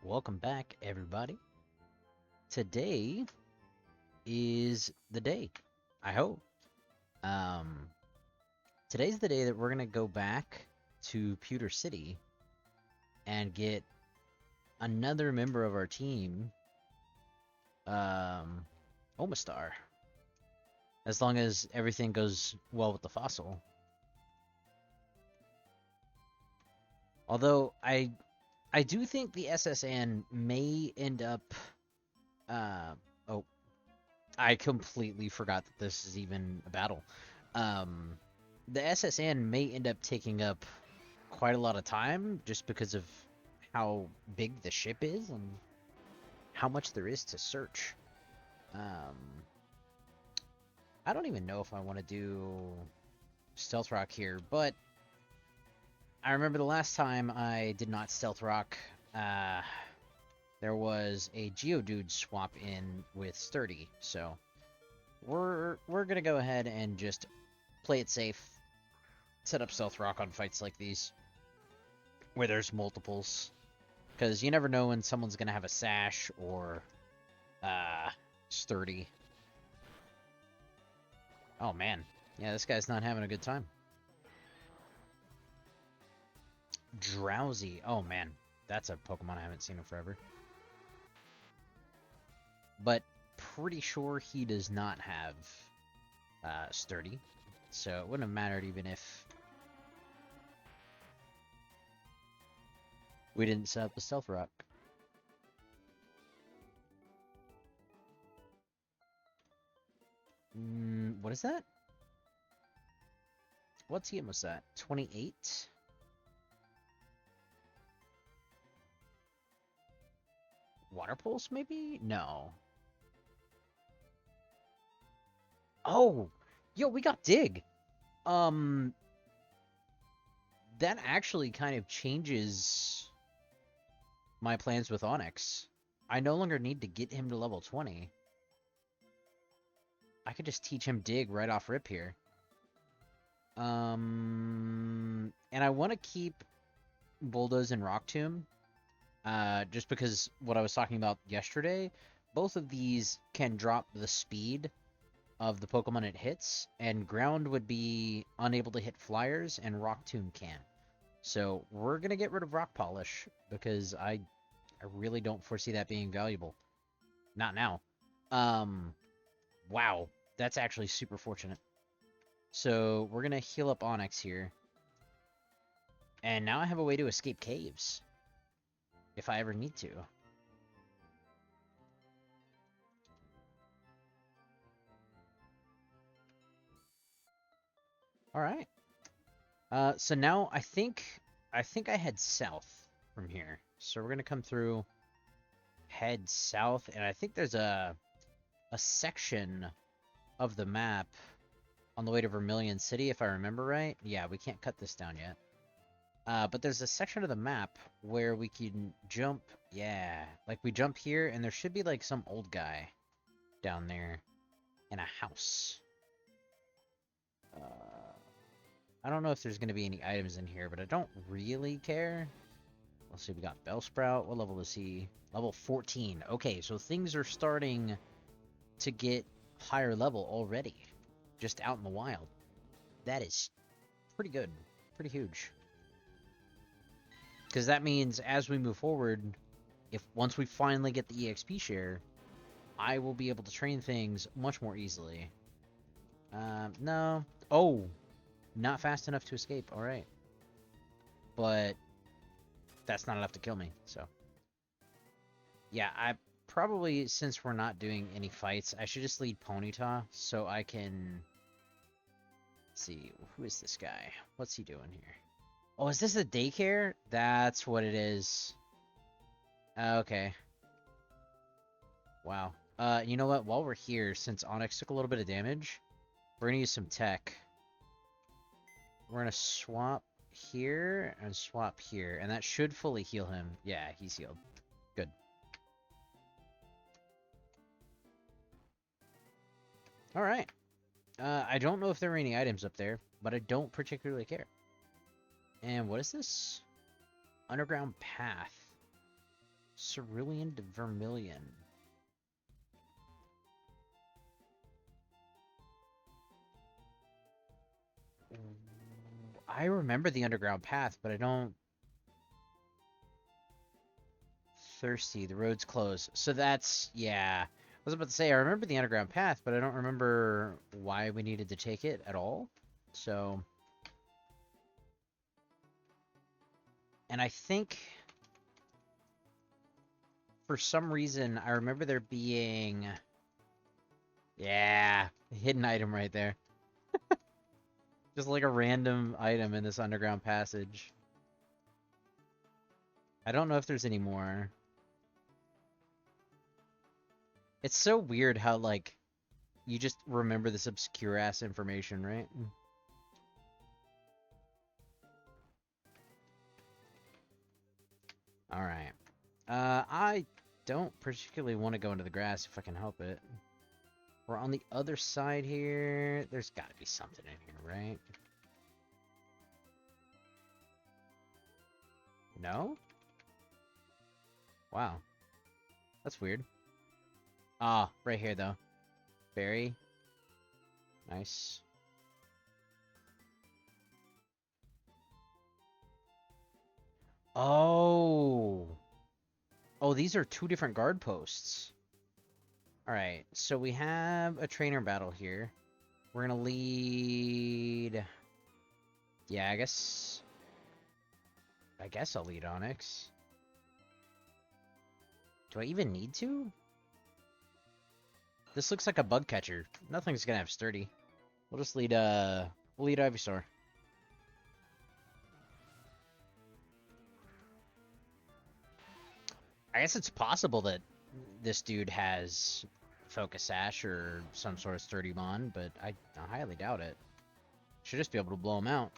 Welcome back, everybody. Today is the day, I hope. Um, Today's the day that we're gonna go back to Pewter City and get another member of our team, um, Omastar. As long as everything goes well with the fossil. Although I do think the SSN may end up. Uh, oh, I completely forgot that this is even a battle. Um, the SSN may end up taking up quite a lot of time just because of how big the ship is and how much there is to search. Um, I don't even know if I want to do Stealth Rock here, but I remember the last time I did not Stealth Rock, uh, there was a Geodude swap in with Sturdy, so we're gonna go ahead and just play it safe, set up Stealth Rock on fights like these where there's multiples, because you never know when someone's gonna have a sash or sturdy. Oh man, yeah, this guy's not having a good time. Drowsy. Oh man, that's a Pokemon I haven't seen in forever. But pretty sure he does not have sturdy, so it wouldn't have mattered even if we didn't set up the Stealth Rock. What is that? What's he almost at? 28? Water Pulse, maybe? No. Oh! Yo, we got Dig! Um, that actually kind of changes my plans with Onyx. I no longer need to get him to level 20. I could just teach him Dig right off rip here. And I want to keep Bulldoze and Rock Tomb, just because what I was talking about yesterday, both of these can drop the speed of the Pokemon it hits, and Ground would be unable to hit Flyers, and Rock Tomb can. So we're gonna get rid of Rock Polish because I really don't foresee that being valuable. Not now. Um, wow, that's actually super fortunate. So we're gonna heal up Onyx here. And now I have a way to escape caves. If I ever need to. Alright. So now I think I head south from here. So we're gonna come through, head south, and I think there's a section of the map on the way to Vermilion City, if I remember right. Yeah, we can't cut this down yet. But there's a section of the map where we can jump. Yeah, like we jump here, and there should be like some old guy down there in a house. I don't know if there's going to be any items in here, but I don't really care. Let's see, we got Bellsprout. What level is he? Level 14. Okay, so things are starting to get higher level already. Just out in the wild. That is pretty good. Pretty huge. Because that means as we move forward, if once we finally get the EXP share, I will be able to train things much more easily. No. Oh, not fast enough to escape. All right. But that's not enough to kill me, so. Yeah, I probably, since we're not doing any fights, I should just lead Ponyta so I can... Let's see, who is this guy? What's he doing here? Oh, is this a daycare? That's what it is. Okay. Wow. You know what? While we're here, since Onyx took a little bit of damage, we're gonna use some tech. We're gonna swap here and swap here, and that should fully heal him. Yeah, he's healed. Good. Alright. I don't know if there are any items up there, but I don't particularly care. And what is this? Underground path. Cerulean to Vermilion. I remember the underground path, but I don't... Thirsty, the road's closed. So that's... Yeah. I was about to say, I remember the underground path, but I don't remember why we needed to take it at all. So... And I think... For some reason, I remember there being... Yeah, a hidden item right there. Just like a random item in this underground passage. I don't know if there's any more. It's so weird how, like, you just remember this obscure-ass information, right? Alright. I don't particularly want to go into the grass if I can help it. We're on the other side here. There's gotta be something in here, right? No? Wow. That's weird. Ah, right here, though. Berry. Nice. Oh! Oh, these are two different guard posts. Alright, so we have a trainer battle here. We're gonna lead... Yeah, I guess I'll lead Onyx. Do I even need to? This looks like a bug catcher. Nothing's gonna have sturdy. We'll just lead, we'll lead Ivysaur. I guess it's possible that this dude has Focus Sash or some sort of sturdy bond, but I highly doubt it. Should just be able to blow him out.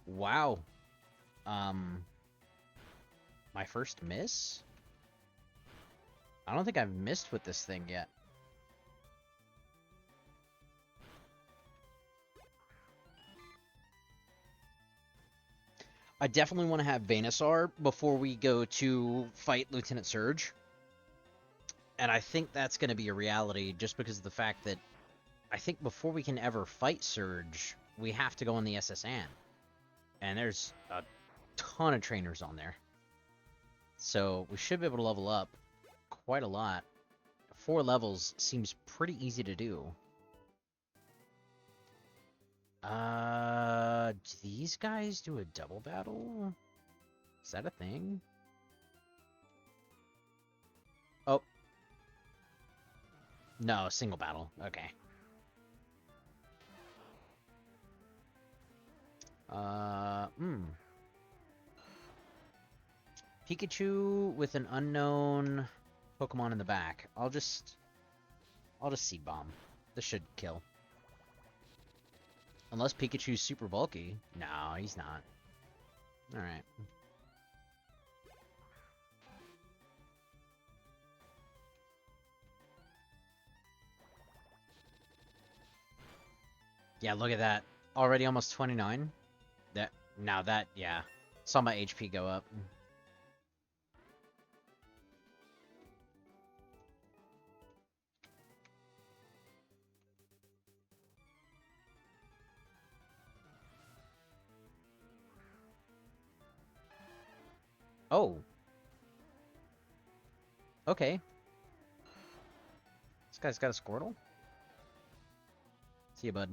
Wow. My first miss? I don't think I've missed with this thing yet. I definitely want to have Venusaur before we go to fight Lieutenant Surge. And I think that's going to be a reality just because of the fact that I think before we can ever fight Surge, we have to go on the S.S. Anne. And there's a ton of trainers on there. So we should be able to level up quite a lot. 4 levels seems pretty easy to do. Do these guys do a double battle? Is that a thing? Oh. No, single battle. Okay. Pikachu with an unknown Pokemon in the back. I'll just Seed Bomb. This should kill. Unless Pikachu's super bulky. No, he's not. Alright. Yeah, look at that. Already almost 29. Yeah. Saw my HP go up. Oh. Okay. This guy's got a Squirtle? See you, bud.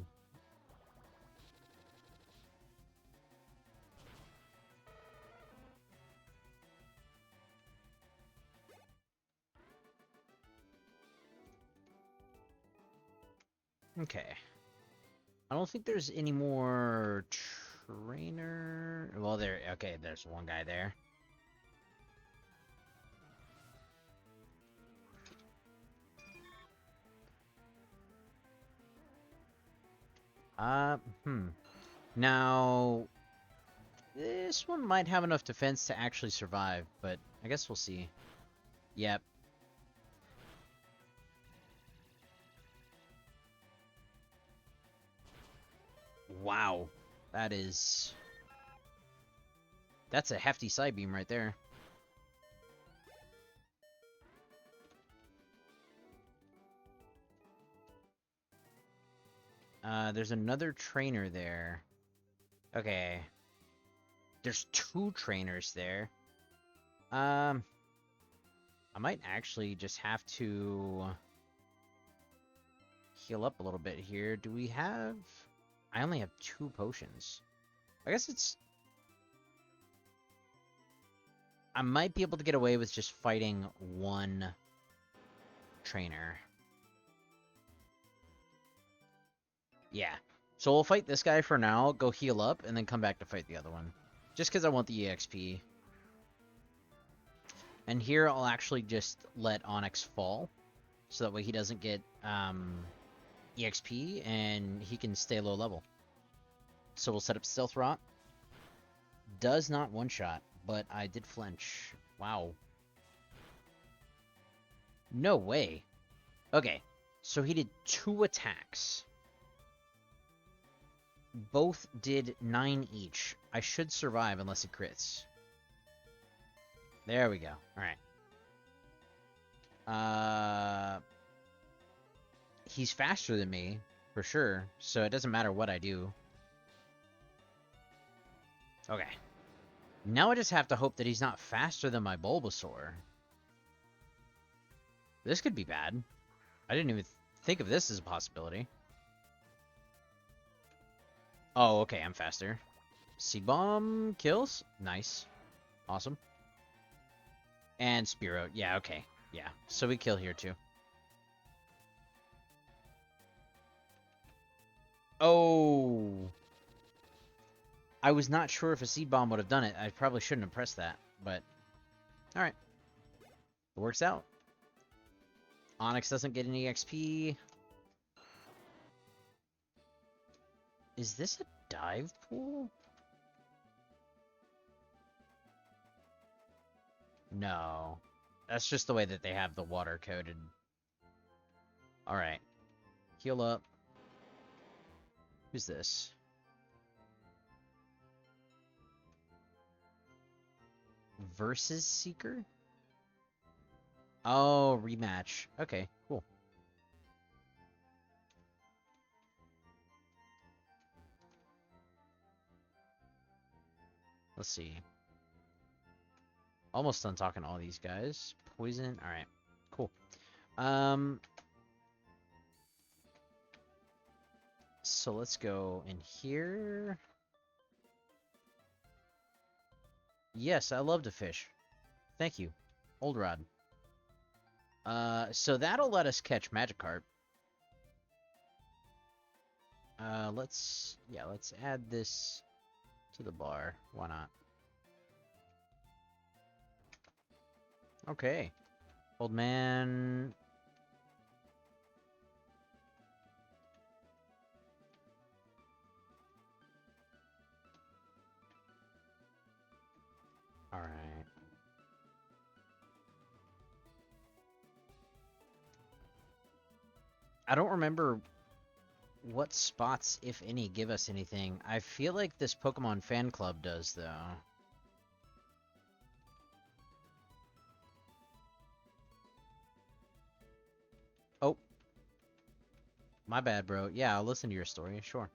Okay. I don't think there's any more trainer... Well, okay, there's one guy there. Now, this one might have enough defense to actually survive, but I guess we'll see. Yep. Wow. That is... That's a hefty side beam right there. There's another trainer there. Okay. There's 2 trainers there. I might actually just have to heal up a little bit here. Do we have... I only have 2 potions. I guess it's... I might be able to get away with just fighting 1 trainer. Yeah. So we'll fight this guy for now, go heal up, and then come back to fight the other one. Just because I want the EXP. And here I'll actually just let Onyx fall. So that way he doesn't get EXP and he can stay low level. So we'll set up Stealth Rot. Does not one-shot, but I did flinch. Wow. No way. Okay, so he did 2 attacks. Both did 9 each. I should survive unless it crits. There we go. Alright. He's faster than me, for sure, so it doesn't matter what I do. Okay. Now I just have to hope that he's not faster than my Bulbasaur. This could be bad. I didn't even think of this as a possibility. Oh, okay, I'm faster. Seed Bomb kills. Nice. Awesome. And Spearow. Yeah, okay. Yeah, so we kill here too. Oh! I was not sure if a Seed Bomb would have done it. I probably shouldn't have pressed that, but... Alright. It works out. Onyx doesn't get any XP. Is this a dive pool? No. That's just the way that they have the water coded. Alright. Heal up. Who's this? Versus Seeker? Oh, rematch. Okay, cool. Let's see. Almost done talking to all these guys. Poison. Alright. Cool. So let's go in here. Yes, I love to fish. Thank you. Old Rod. So that'll let us catch Magikarp. Let's add this to the bar. Why not? Okay. Old man. Alright. I don't remember what spots, if any, give us anything. I feel like this Pokemon fan club does, though. Oh. My bad, bro. Yeah, I'll listen to your story, sure.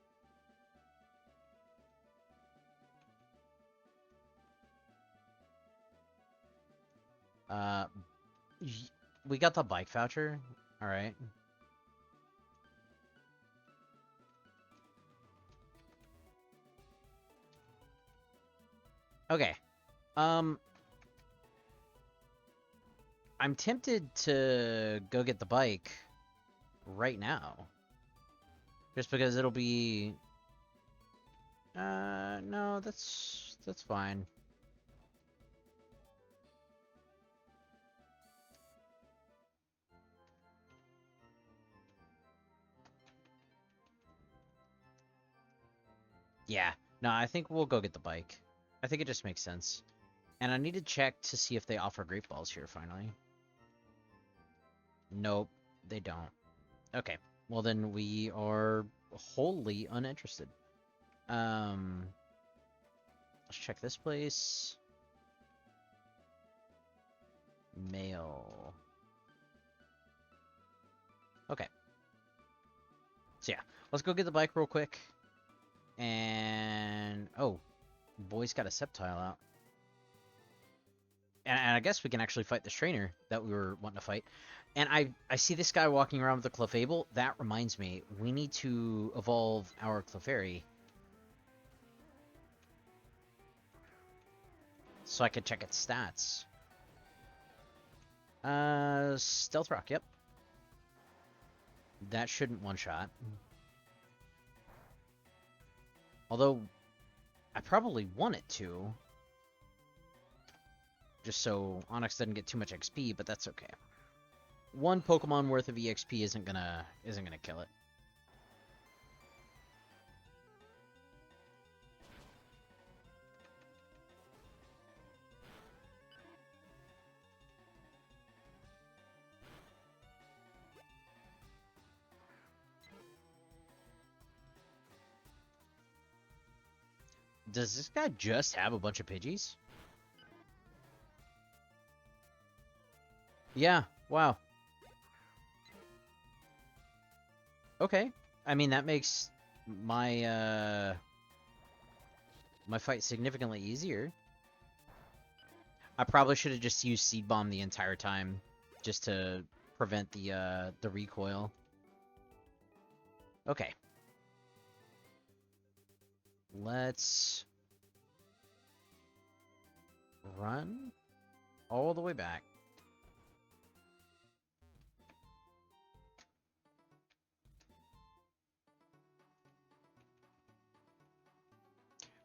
We got the bike voucher. Alright. Okay. I'm tempted to go get the bike right now. Just because it'll be... no, that's fine. Yeah. No, I think we'll go get the bike. I think it just makes sense. And I need to check to see if they offer Great Balls here, finally. Nope, they don't. Okay. Well, then we are wholly uninterested. Let's check this place. Mail. Okay. So yeah, let's go get the bike real quick. And oh, boy's got a Sceptile out. And I guess we can actually fight this trainer that we were wanting to fight. And I see this guy walking around with a Clefable. That reminds me, we need to evolve our Clefairy. So I could check its stats. Stealth Rock, yep. That shouldn't one-shot. Although, I probably want it to. Just so Onyx doesn't get too much XP, but that's okay. One Pokemon worth of EXP isn't gonna kill it. Does this guy just have a bunch of Pidgeys? Yeah, wow. Okay. I mean, that makes my my fight significantly easier. I probably should have just used Seed Bomb the entire time, just to prevent the recoil. Okay. Let's run all the way back.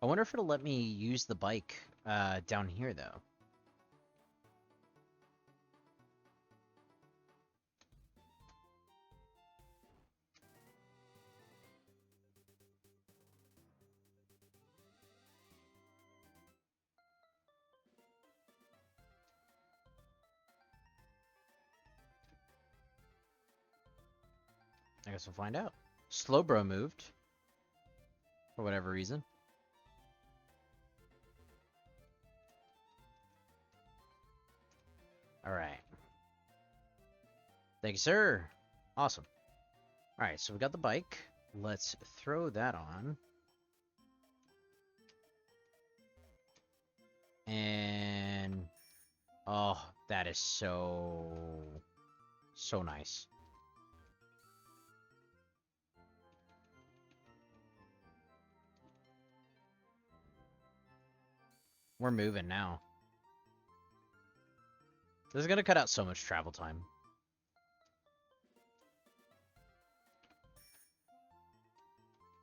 I wonder if it'll let me use the bike down here, though. I guess we'll find out. Slowbro moved. For whatever reason. Alright. Thank you, sir. Awesome. Alright, so we got the bike. Let's throw that on. And... oh, that is so nice. We're moving now. This is gonna cut out so much travel time.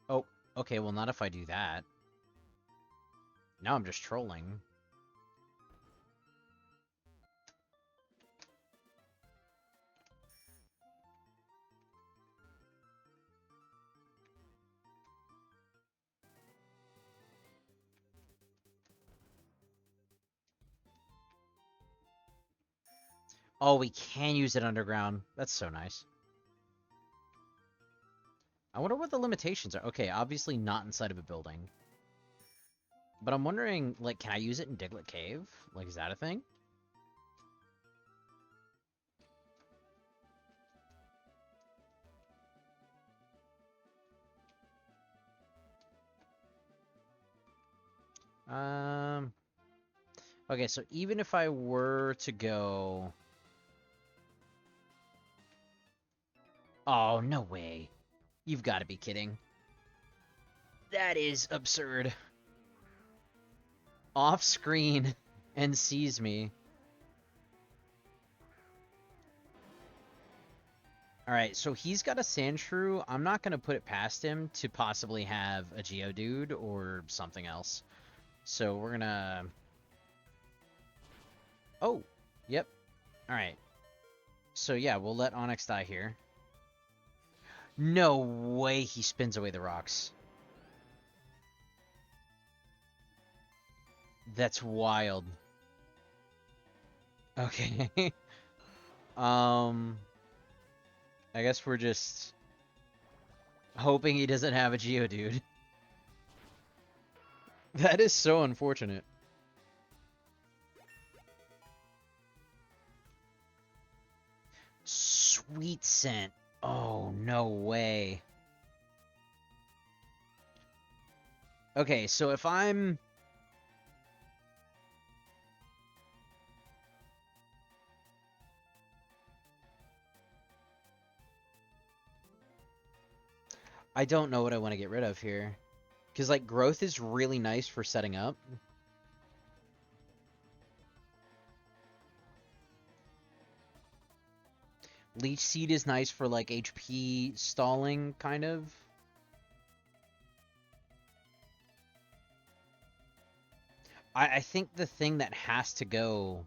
Oh, okay, well not if I do that. Now I'm just trolling. Oh, we can use it underground. That's so nice. I wonder what the limitations are. Okay, obviously not inside of a building. But I'm wondering, like, can I use it in Diglett Cave? Like, is that a thing? Okay, so even if I were to go... oh, no way. You've got to be kidding. That is absurd. Off screen and sees me. Alright, so he's got a Sandshrew. I'm not going to put it past him to possibly have a Geodude or something else. So we're going to... oh, yep. Alright. So yeah, we'll let Onyx die here. No way he spins away the rocks. That's wild. Okay. I guess we're just hoping he doesn't have a Geodude. That is so unfortunate. Sweet scent. Oh, no way. Okay, so if I'm... I don't know what I want to get rid of here. Because, like, growth is really nice for setting up. Leech Seed is nice for, like, HP stalling, kind of. I think the thing that has to go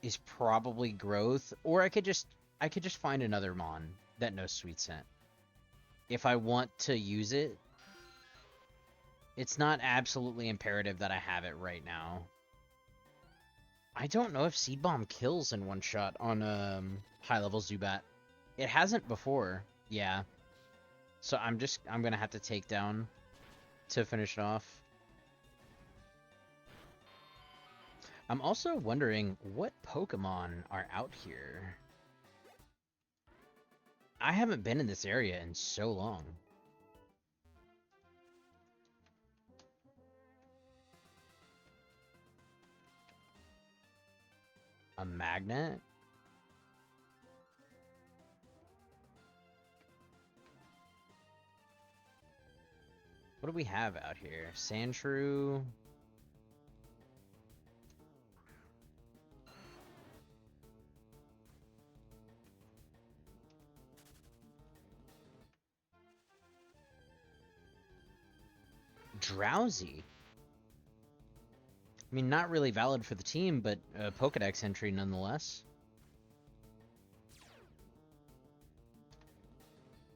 is probably growth, or I could just find another Mon that knows Sweet Scent. If I want to use it, it's not absolutely imperative that I have it right now. I don't know if Seed Bomb kills in one shot on high level Zubat. It hasn't before. Yeah. So I'm gonna have to take down to finish it off. I'm also wondering what Pokemon are out here. I haven't been in this area in so long. A magnet? What do we have out here? Sandshrew. Drowsy. I mean, not really valid for the team, but a Pokedex entry nonetheless.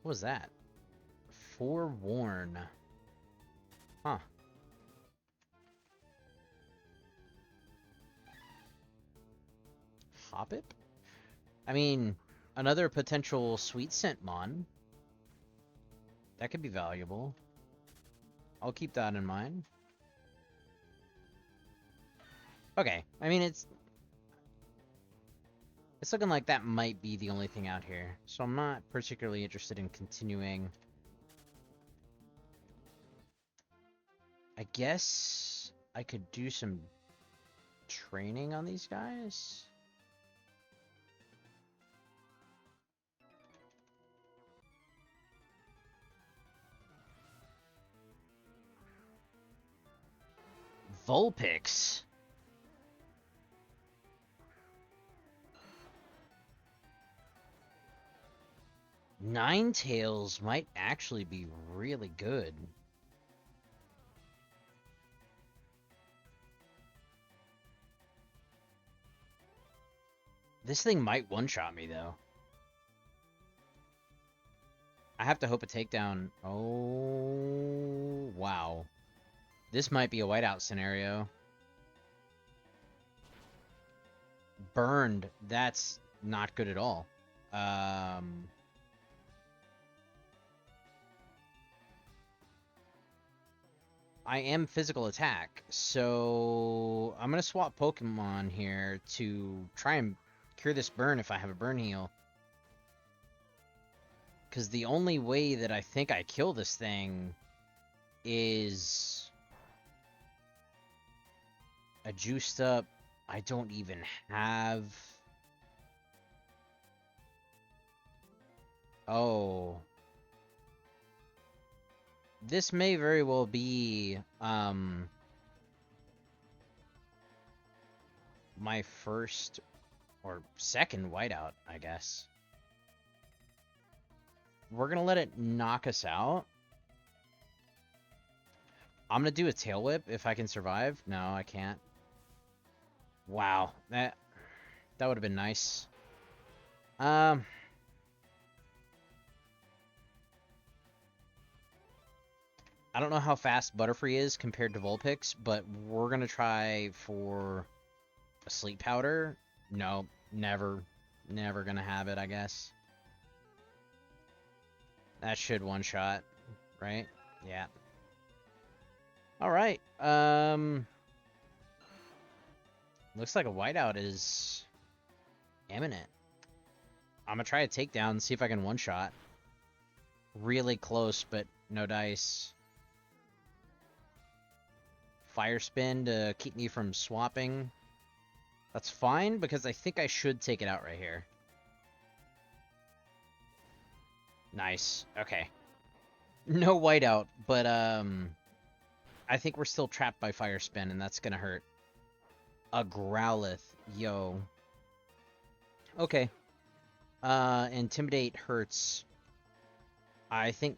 What was that? Forewarn. Huh. Hoppip? I mean, another potential Sweet Scent Mon. That could be valuable. I'll keep that in mind. Okay, I mean, it's looking like that might be the only thing out here. So I'm not particularly interested in continuing. I guess I could do some training on these guys. Vulpix. Ninetales might actually be really good. This thing might one-shot me, though. I have to hope a takedown. Oh, wow. This might be a whiteout scenario. Burned. That's not good at all. I am physical attack, so I'm gonna swap Pokemon here to try and cure this burn if I have a burn heal. Because the only way that I think I kill this thing is a juiced up. I don't even have... Oh. This may very well be, my first or second whiteout, I guess. We're gonna let it knock us out. I'm gonna do a tail whip if I can survive. No, I can't. Wow, that would have been nice. I don't know how fast Butterfree is compared to Vulpix, but we're gonna try for a Sleep Powder. No, never gonna have it, I guess. That should one-shot, right? Yeah. Alright, looks like a whiteout is imminent. I'm gonna try a takedown and see if I can one-shot. Really close, but no dice. Fire spin to keep me from swapping. That's fine, because I think I should take it out right here. Nice. Okay. No whiteout, but, I think we're still trapped by fire spin, and that's gonna hurt. A Growlithe. Yo. Okay. Intimidate hurts. I think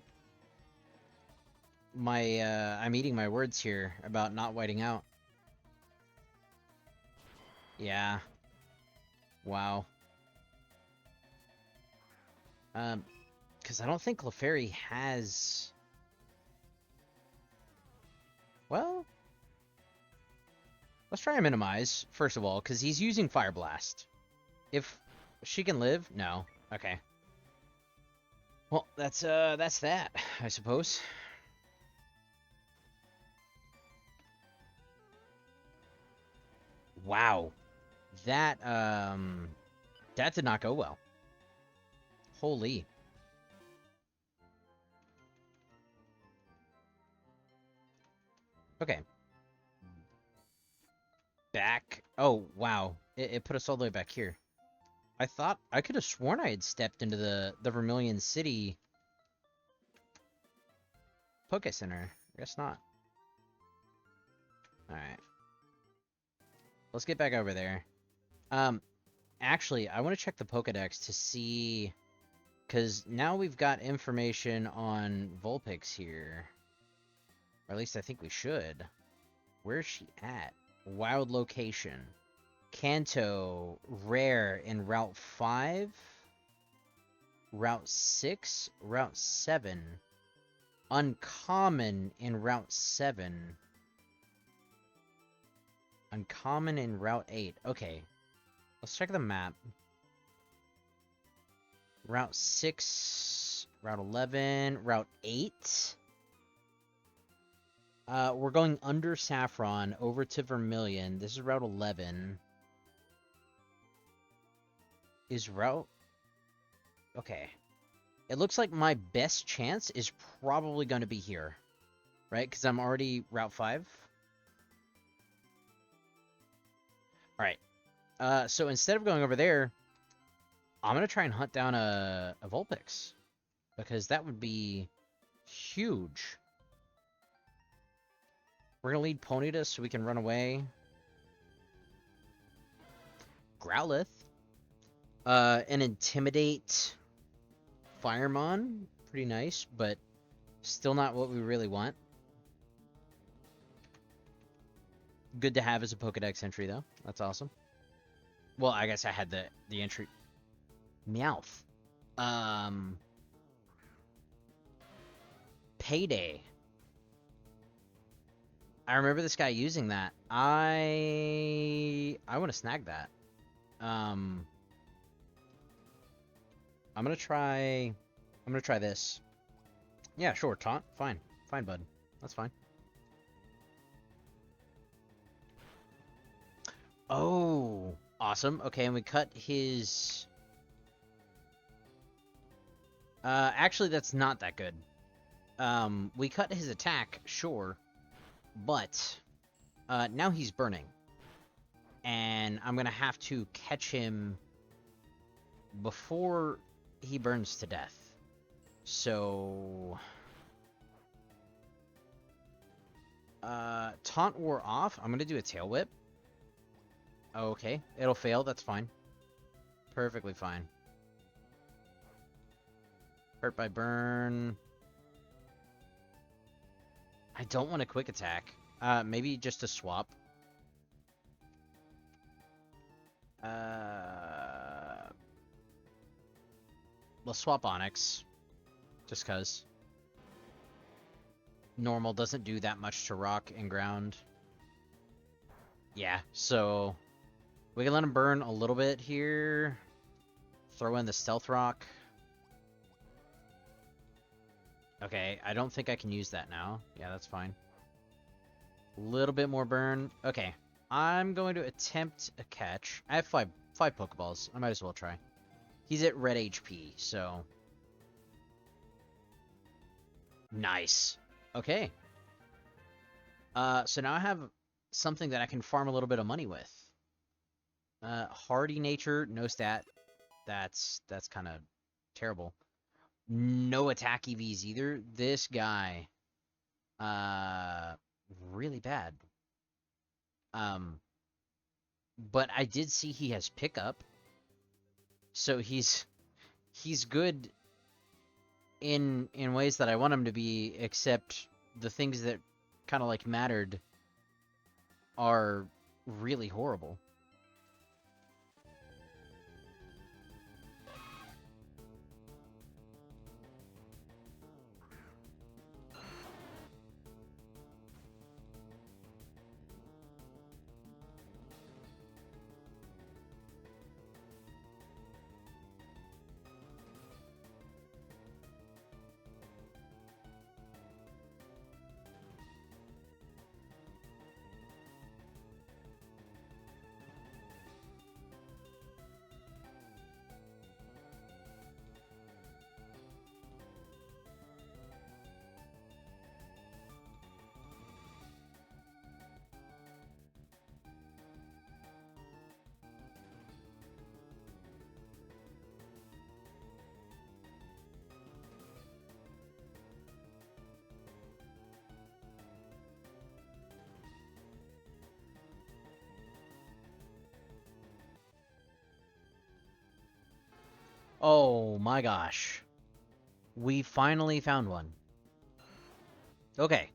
I'm eating my words here about not whiting out. Yeah. Wow. Because I don't think Clefairy has... Well... Let's try and minimize, first of all, because he's using Fire Blast. If she can live? No. Okay. Well, that's that, I suppose. Wow. That did not go well. Holy. Okay. Back. Oh, wow. It put us all the way back here. I could have sworn I had stepped into the Vermilion City Poké Center. I guess not. Alright. Let's get back over there. Actually, I want to check the Pokédex to see... Because now we've got information on Vulpix here. Or at least I think we should. Where's she at? Wild location. Kanto, rare in Route 5, Route 6, Route 7. Uncommon in Route 7. Uncommon in Route 8. Okay. Let's check the map. Route 6, Route 11, Route 8. We're going under Saffron, over to Vermilion. This is Route 11. Is Route... Okay. It looks like my best chance is probably going to be here. Right? Because I'm already Route 5. Alright. So instead of going over there, I'm going to try and hunt down a Vulpix. Because that would be huge. We're going to lead Ponyta so we can run away. Growlithe. And Intimidate Firemon. Pretty nice, but still not what we really want. Good to have as a Pokedex entry, though. That's awesome. Well, I guess I had the entry... Meowth. Payday. I remember this guy using that. I want to snag that. I'm gonna try this. Yeah, sure, taunt. Fine. Fine, bud. That's fine. Oh, awesome. Okay, and we cut his... actually, that's not that good. We cut his attack, sure, but now he's burning. And I'm gonna have to catch him before he burns to death. So... Taunt wore off. I'm gonna do a Tail Whip. Okay, it'll fail, that's fine. Perfectly fine. Hurt by burn. I don't want a quick attack. Maybe just a swap. We'll swap Onyx. Just cause. Normal doesn't do that much to rock and ground. Yeah, so... We can let him burn a little bit here. Throw in the Stealth Rock. Okay, I don't think I can use that now. Yeah, that's fine. A little bit more burn. Okay. I'm going to attempt a catch. I have five Pokeballs. I might as well try. He's at red HP, so... Nice. Okay. So now I have something that I can farm a little bit of money with. Hardy nature, no stat. That's kind of terrible. No attack EVs either. This guy, really bad. But I did see he has pickup, so he's good in ways that I want him to be. Except the things that kind of like mattered are really horrible. Oh my gosh. We finally found one. Okay.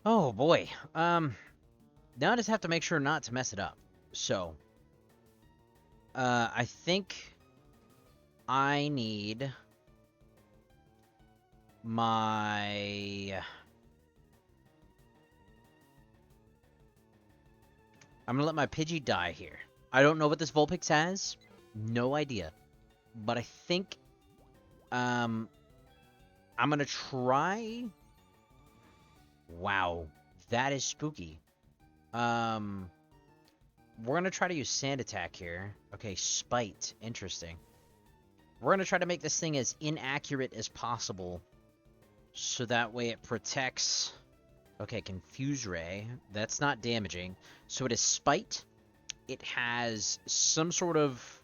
Oh boy. Now I just have to make sure not to mess it up. So, I think I need my... I'm gonna let my Pidgey die here. I don't know what this Vulpix has. No idea. But I think, I'm gonna try... Wow. That is spooky. We're gonna try to use Sand Attack here. Okay, Spite. Interesting. We're gonna try to make this thing as inaccurate as possible, so that way it protects... Okay, Confuse Ray. That's not damaging. So it is Spite. It has some sort of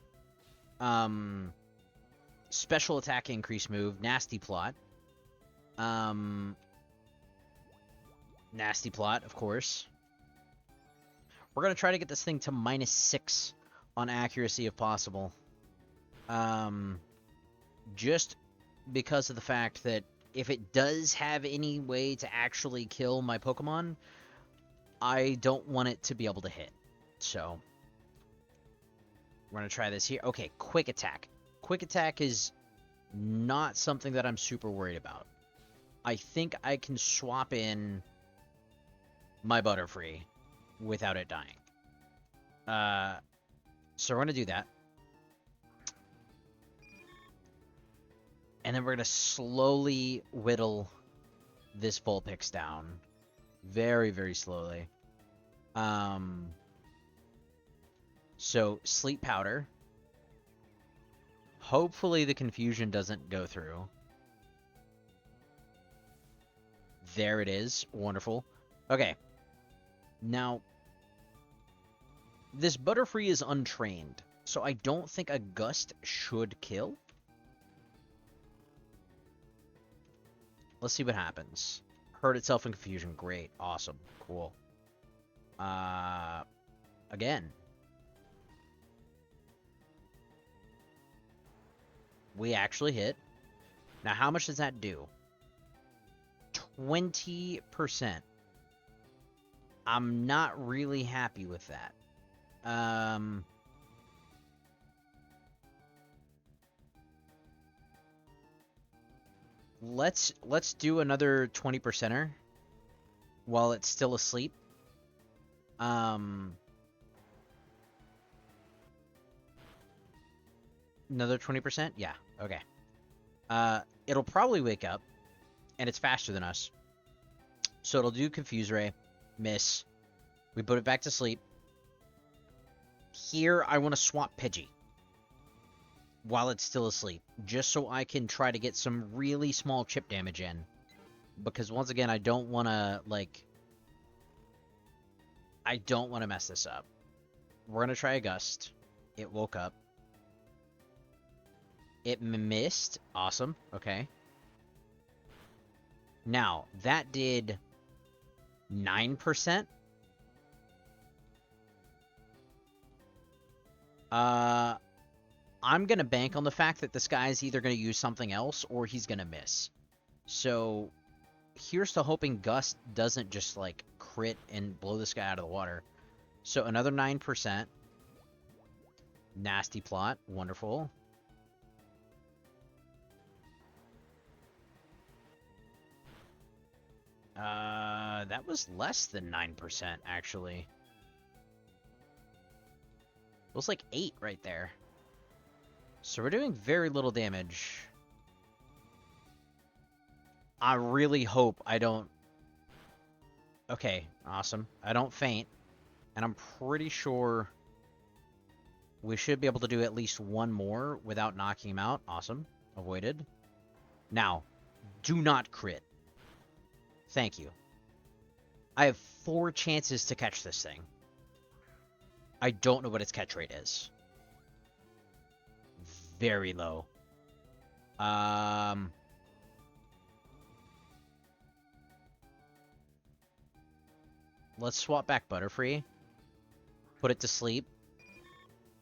special attack increase move. Nasty Plot. Nasty Plot, of course. We're going to try to get this thing to -6 on accuracy if possible. Just because of the fact that if it does have any way to actually kill my Pokemon, I don't want it to be able to hit. So, we're going to try this here. Okay, Quick Attack. Quick Attack is not something that I'm super worried about. I think I can swap in my Butterfree without it dying. So we're going to do that. And then we're going to slowly whittle this Vulpix down. Very, very slowly. So, Sleep Powder. Hopefully the confusion doesn't go through. There it is. Wonderful. Okay. Now, this Butterfree is untrained, so I don't think a Gust should kill. Let's see what happens. Hurt itself in confusion. Great. Awesome. Cool. Again. We actually hit. Now, how much does that do? 20%. I'm not really happy with that. Let's do another 20%er while it's still asleep. Another 20%? Yeah, okay. It'll probably wake up, and it's faster than us. So it'll do Confuse Ray, miss. We put it back to sleep. Here, I want to swap Pidgey while it's still asleep, just so I can try to get some really small chip damage in. Because once again, I don't want to, like... I don't want to mess this up. We're going to try a Gust. It woke up. It missed. Awesome. Okay. Now, that did 9%. I'm going to bank on the fact that this guy is either going to use something else or he's going to miss. So, here's to hoping Gust doesn't just, like, crit and blow this guy out of the water. So, another 9%. Nasty plot. Wonderful. That was less than 9%, actually. It was like 8 right there. So we're doing very little damage. I really hope I don't... Okay, awesome. I don't faint. And I'm pretty sure we should be able to do at least one more without knocking him out. Awesome. Avoided. Now, do not crit. Thank you. I have 4 chances to catch this thing. I don't know what its catch rate is. Very low. Let's swap back Butterfree. Put it to sleep.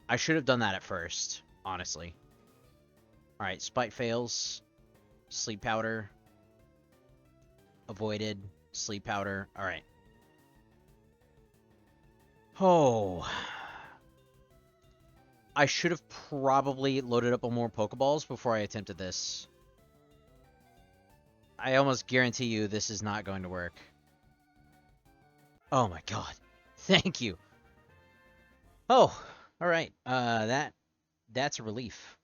I should have done that at first, honestly. Alright, Spite fails. Sleep Powder. Avoided. Sleep Powder. Alright. Oh. I should have probably loaded up on more Pokeballs before I attempted this. I almost guarantee you this is not going to work. Oh my god. Thank you. Oh, alright. That's a relief.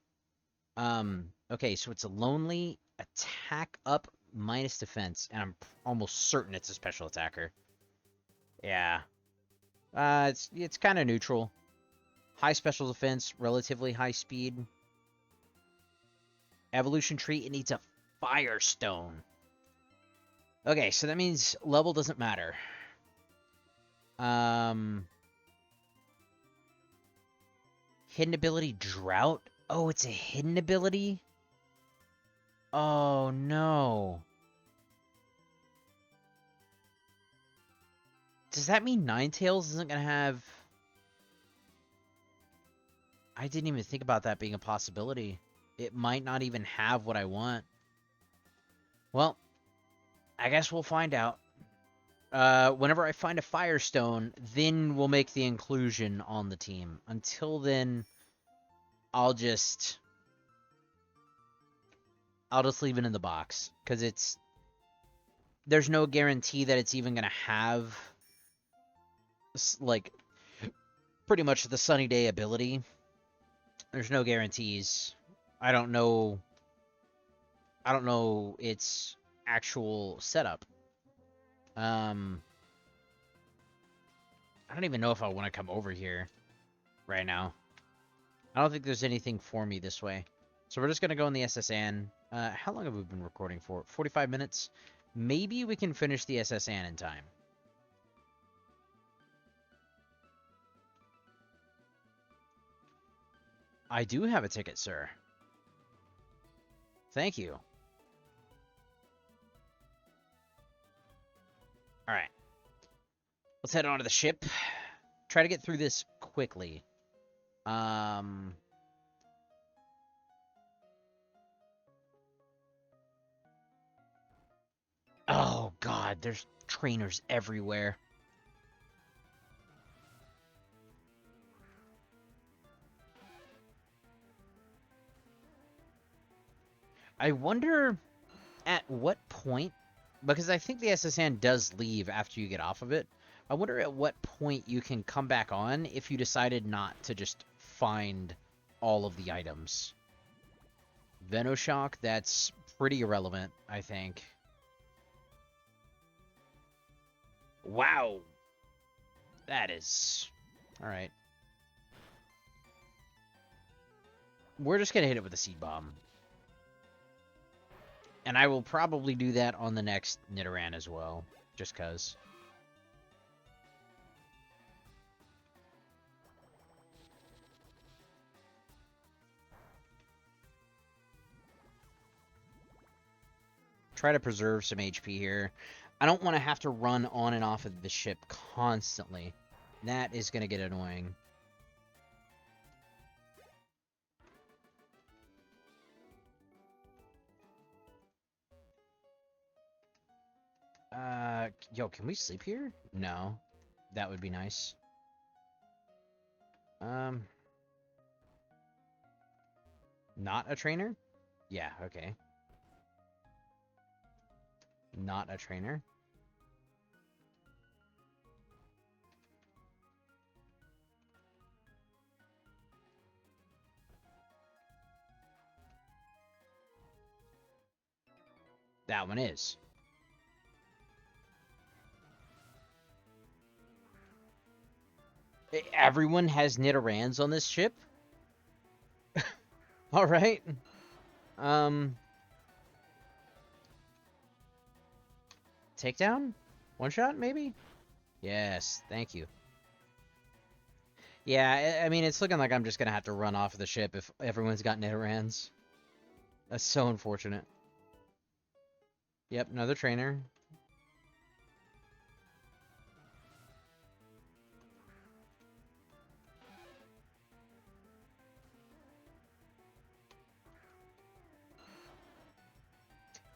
Okay, so it's a lonely attack up minus defense, and I'm almost certain it's a special attacker. Yeah. It's kind of neutral. High special defense, relatively high speed. Evolution tree, it needs a Firestone. Okay, so that means level doesn't matter. Hidden ability Drought? Oh, it's a hidden ability? Oh, no. Does that mean Ninetales isn't going to have... I didn't even think about that being a possibility. It might not even have what I want. Well, I guess we'll find out. Whenever I find a Firestone, then we'll make the inclusion on the team. Until then, I'll just leave it in the box. Because there's no guarantee that it's even going to have, like, pretty much the Sunny Day ability. There's no guarantees. I don't know its actual setup. I don't even know if I want to come over here right now. I don't think there's anything for me this way. So we're just going to go in the SSN. How long have we been recording for? 45 minutes? Maybe we can finish the SSN in time. I do have a ticket, sir. Thank you. Alright. Let's head on to the ship. Try to get through this quickly. Oh, God. There's trainers everywhere. I wonder at what point, because I think the SSN does leave after you get off of it. I wonder at what point you can come back on if you decided not to just find all of the items. Venoshock, that's pretty irrelevant, I think. Wow. That is... Alright. We're just going to hit it with a Seed Bomb. And I will probably do that on the next Nidoran as well. Just because. Try to preserve some HP here. I don't want to have to run on and off of the ship constantly. That is going to get annoying. Yo, can we sleep here? No. That would be nice. Not a trainer? Yeah, okay. Not a trainer. That one is. Everyone has Nidorans on this ship? Alright. Takedown? One shot, maybe? Yes, thank you. Yeah, I mean, it's looking like I'm just gonna have to run off of the ship if everyone's got Nidorans. That's so unfortunate. Yep, another trainer.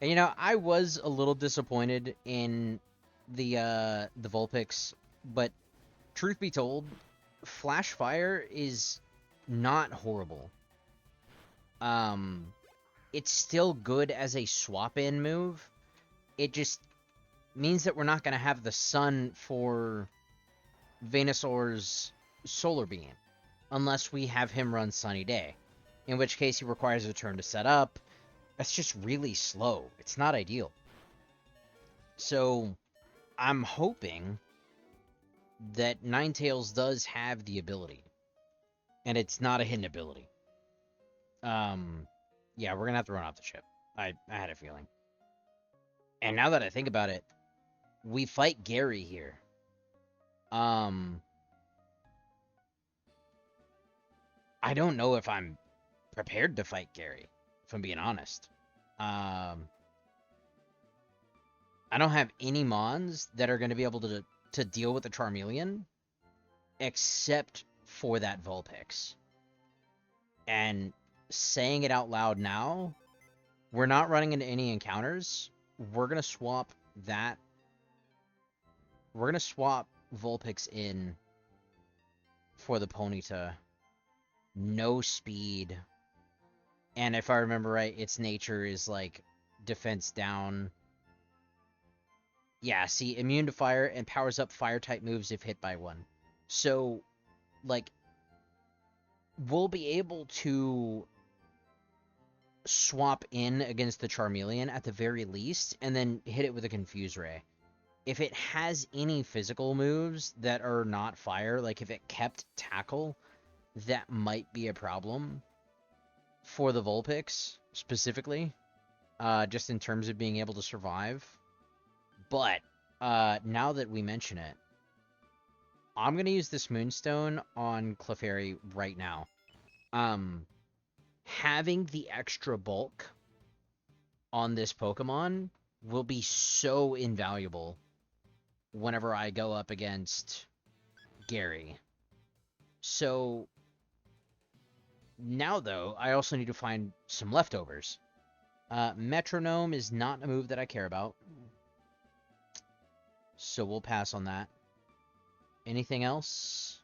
And, you know, I was a little disappointed in the Vulpix, but truth be told, Flash Fire is not horrible. It's still good as a swap-in move. It just means that we're not going to have the sun for Venusaur's Solar Beam, unless we have him run Sunny Day, in which case he requires a turn to set up. That's just really slow. It's not ideal. So, I'm hoping that Ninetales does have the ability, and it's not a hidden ability. Yeah, we're gonna have to run off the ship. I had a feeling. And now that I think about it, we fight Gary here. I don't know if I'm prepared to fight Gary, if I'm being honest. I don't have any Mons that are going to be able to deal with the Charmeleon, except for that Vulpix. And saying it out loud now, we're not running into any encounters. We're going to swap that. We're going to swap Vulpix in for the Ponyta. No speed. And if I remember right, its nature is like defense down. Yeah, see, immune to fire and powers up fire type moves if hit by one. So, like, we'll be able to swap in against the Charmeleon at the very least, and then hit it with a Confuse Ray. If it has any physical moves that are not fire, like if it kept Tackle, that might be a problem for the Vulpix, specifically, just in terms of being able to survive. But, now that we mention it, I'm going to use this Moonstone on Clefairy right now. Having the extra bulk on this Pokemon will be so invaluable whenever I go up against Gary. So, now though, I also need to find some leftovers. Metronome is not a move that I care about, so we'll pass on that. Anything else?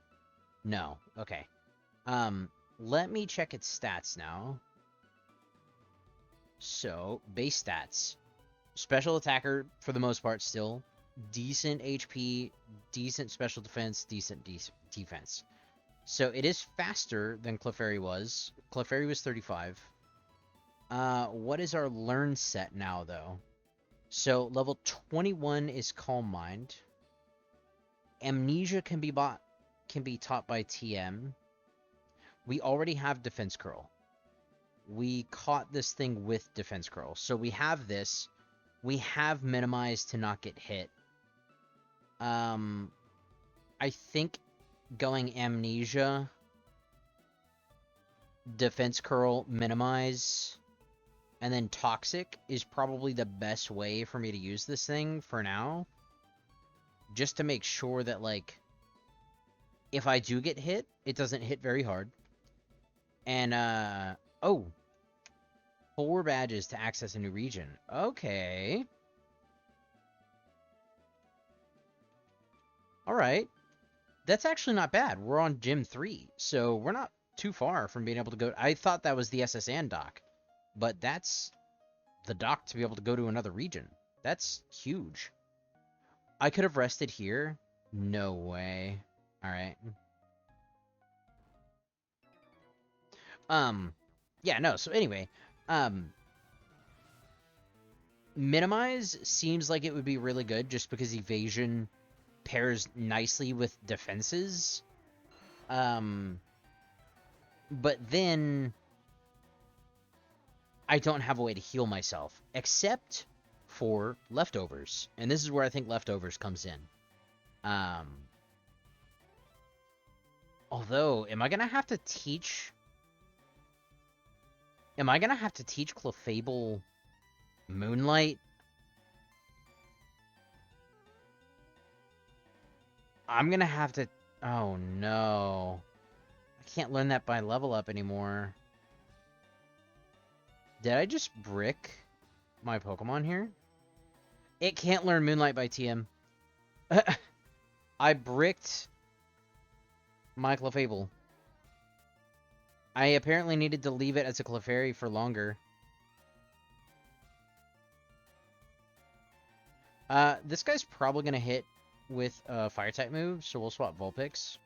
No. Okay. Let me check its stats now. So, base stats. Special attacker, for the most part, still. Decent HP, decent special defense, decent defense. So, it is faster than Clefairy was. Clefairy was 35. What is our learn set now, though? So, level 21 is Calm Mind. Amnesia can be taught by TM. We already have Defense Curl. We caught this thing with Defense Curl. So we have this. We have Minimize to not get hit. I think going Amnesia, Defense Curl, Minimize, and then Toxic is probably the best way for me to use this thing for now. Just to make sure that, like, if I do get hit, it doesn't hit very hard. And, oh, 4 badges to access a new region. Okay. Alright. That's actually not bad. We're on Gym 3, so we're not too far from being able to go... I thought that was the SSN dock, but that's the dock to be able to go to another region. That's huge. I could have rested here. No way. Alright. Yeah, no, so anyway, Minimize seems like it would be really good just because evasion pairs nicely with defenses. But then I don't have a way to heal myself except for Leftovers. And this is where I think Leftovers comes in. Although, am I going to have to teach Clefable Moonlight? I'm gonna have to... Oh, no. I can't learn that by level up anymore. Did I just brick my Pokemon here? It can't learn Moonlight by TM. I bricked my Clefable. I apparently needed to leave it as a Clefairy for longer. This guy's probably going to hit with a Fire-type move, so we'll swap Vulpix.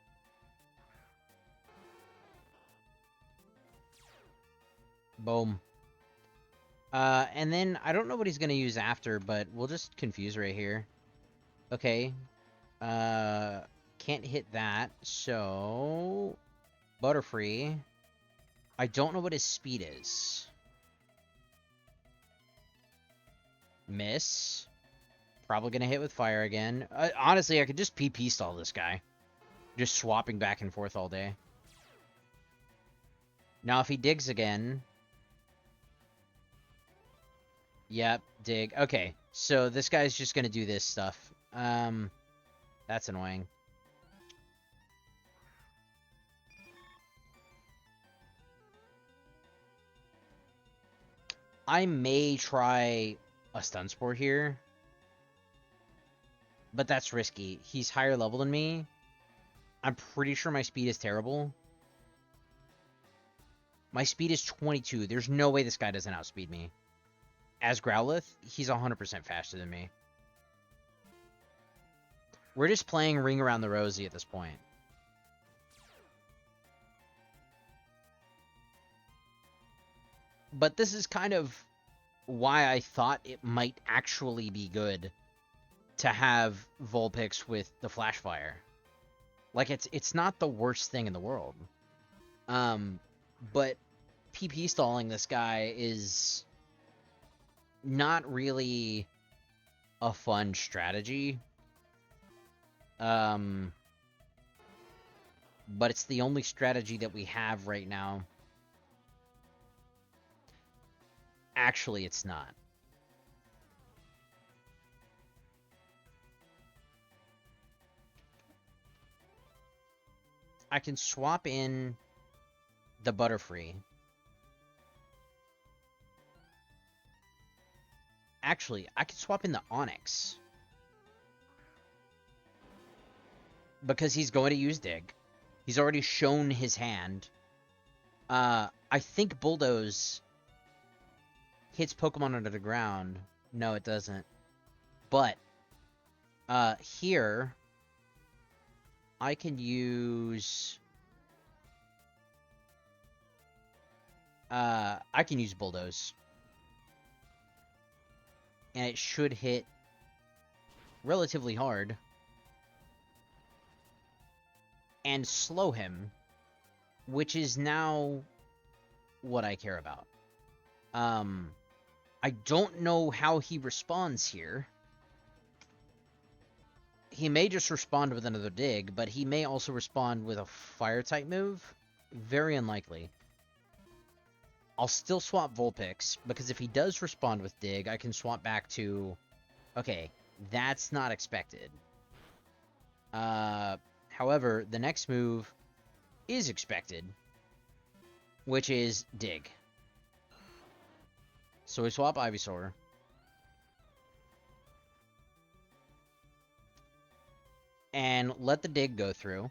Boom. And then, I don't know what he's going to use after, but we'll just Confuse right here. Okay. Can't hit that, so... Butterfree. I don't know what his speed is. Miss. Probably gonna hit with fire again. Honestly, I could just PP stall this guy. Just swapping back and forth all day. Now if he digs again... Yep, dig. Okay, so this guy's just gonna do this stuff. That's annoying. I may try a Stun Spore here. But that's risky. He's higher level than me. I'm pretty sure my speed is terrible. My speed is 22. There's no way this guy doesn't outspeed me. As Growlithe, he's 100% faster than me. We're just playing Ring Around the Rosie at this point. But this is kind of why I thought it might actually be good to have Vulpix with the Flash Fire. Like, it's not the worst thing in the world. But PP stalling this guy is not really a fun strategy. But it's the only strategy that we have right now. Actually, it's not. I can swap in the Butterfree. Actually, I can swap in the Onix. Because he's going to use Dig. He's already shown his hand. I think Bulldoze hits Pokemon under the ground. No, it doesn't. But, here, I can use... I can use Bulldoze. And it should hit relatively hard. and slow him, which is now what I care about. I don't know how he responds here. He may just respond with another dig, but he may also respond with a fire-type move. Very unlikely. I'll still swap Vulpix, because if he does respond with dig, I can swap back to... Okay, that's not expected. However, the next move is expected, which is dig. So we swap Ivysaur. And let the dig go through.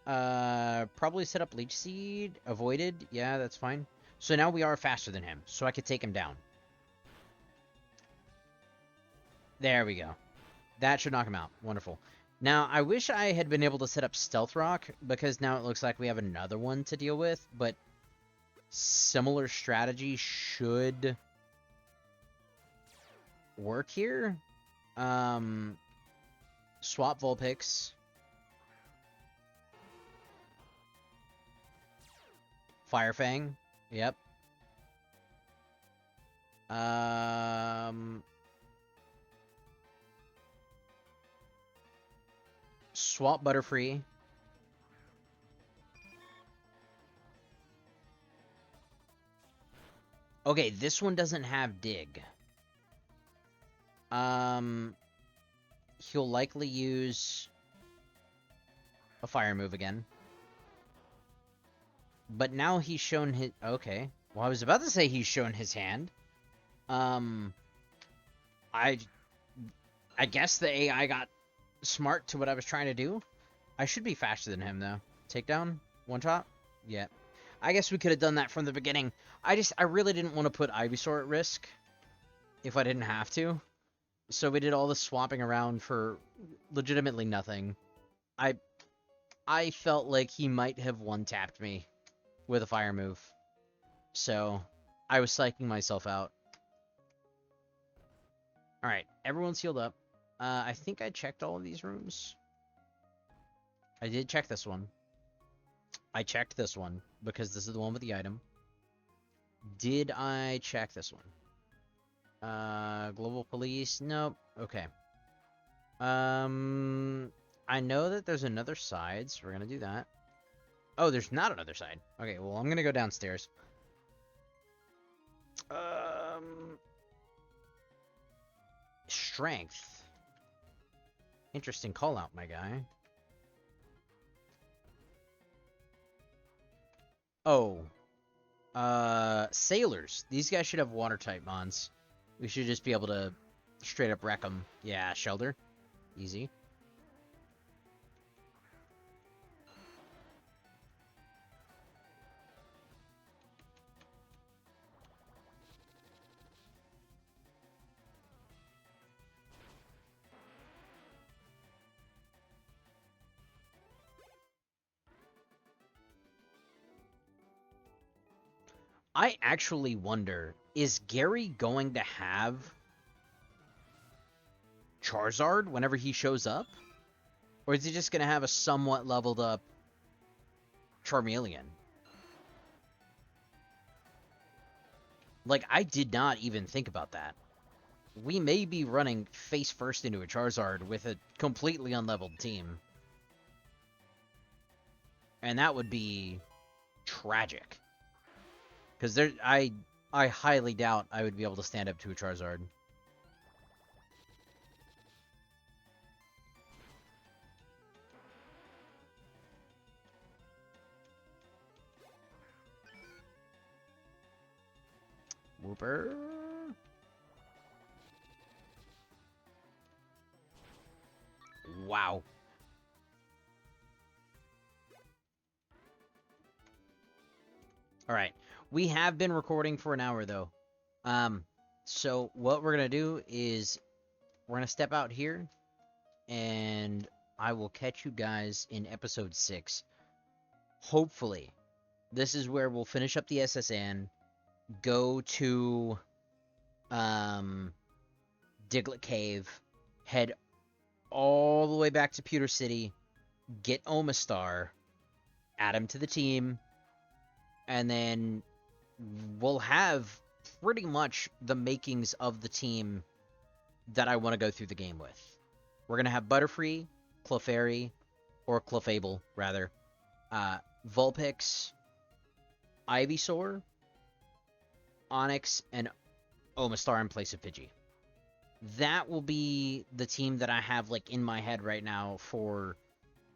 Probably set up Leech Seed. Avoided. Yeah, that's fine. So now we are faster than him, so I could take him down. There we go. That should knock him out. Wonderful. Now, I wish I had been able to set up Stealth Rock, because now it looks like we have another one to deal with, but similar strategy should work here. Swap Vulpix. Fire Fang. Yep. Swap Butterfree. Okay, this one doesn't have dig. He'll likely use a fire move again. But now he's shown his... Okay. Well, I was about to say he's shown his hand. I guess the AI got smart to what I was trying to do. I should be faster than him, though. Takedown? One shot? Yeah. I guess we could have done that from the beginning. I really didn't want to put Ivysaur at risk if I didn't have to. So we did all this swapping around for legitimately nothing. I felt like he might have one-tapped me with a fire move. So I was psyching myself out. Alright, everyone's healed up. I think I checked all of these rooms. I did check this one. I checked this one, because this is the one with the item. Did I check this one? Global Police? Nope. Okay. I know that there's another side, so we're gonna do that. Oh, there's not another side. Okay, well, I'm gonna go downstairs. Strength. Interesting call out, my guy. Oh. Sailors. These guys should have water-type mons. We should just be able to straight up wreck them. Yeah, Shelter. Easy. I actually wonder, is Gary going to have Charizard whenever he shows up? Or is he just going to have a somewhat leveled up Charmeleon? Like, I did not even think about that. We may be running face first into a Charizard with a completely unleveled team. And that would be tragic. Because I highly doubt I would be able to stand up to a Charizard. Whooper. Wow. Alright. We have been recording for an hour, though. So what we're going to do is we're going to step out here, and I will catch you guys in episode 6. Hopefully, this is where we'll finish up the SSN, go to Diglett Cave, head all the way back to Pewter City, get Omastar, add him to the team, and then we'll have pretty much the makings of the team that I want to go through the game with. We're going to have Butterfree, Clefairy, or Clefable, rather, Vulpix, Ivysaur, Onix, and Omastar in place of Pidgey. That will be the team that I have like in my head right now for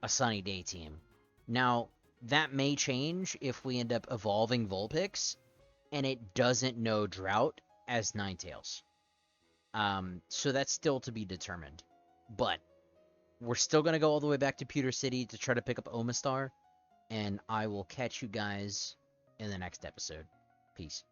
a Sunny Day team. Now, that may change if we end up evolving Vulpix and it doesn't know Drought as Ninetales. So that's still to be determined. But we're still going to go all the way back to Pewter City to try to pick up Omastar, and I will catch you guys in the next episode. Peace.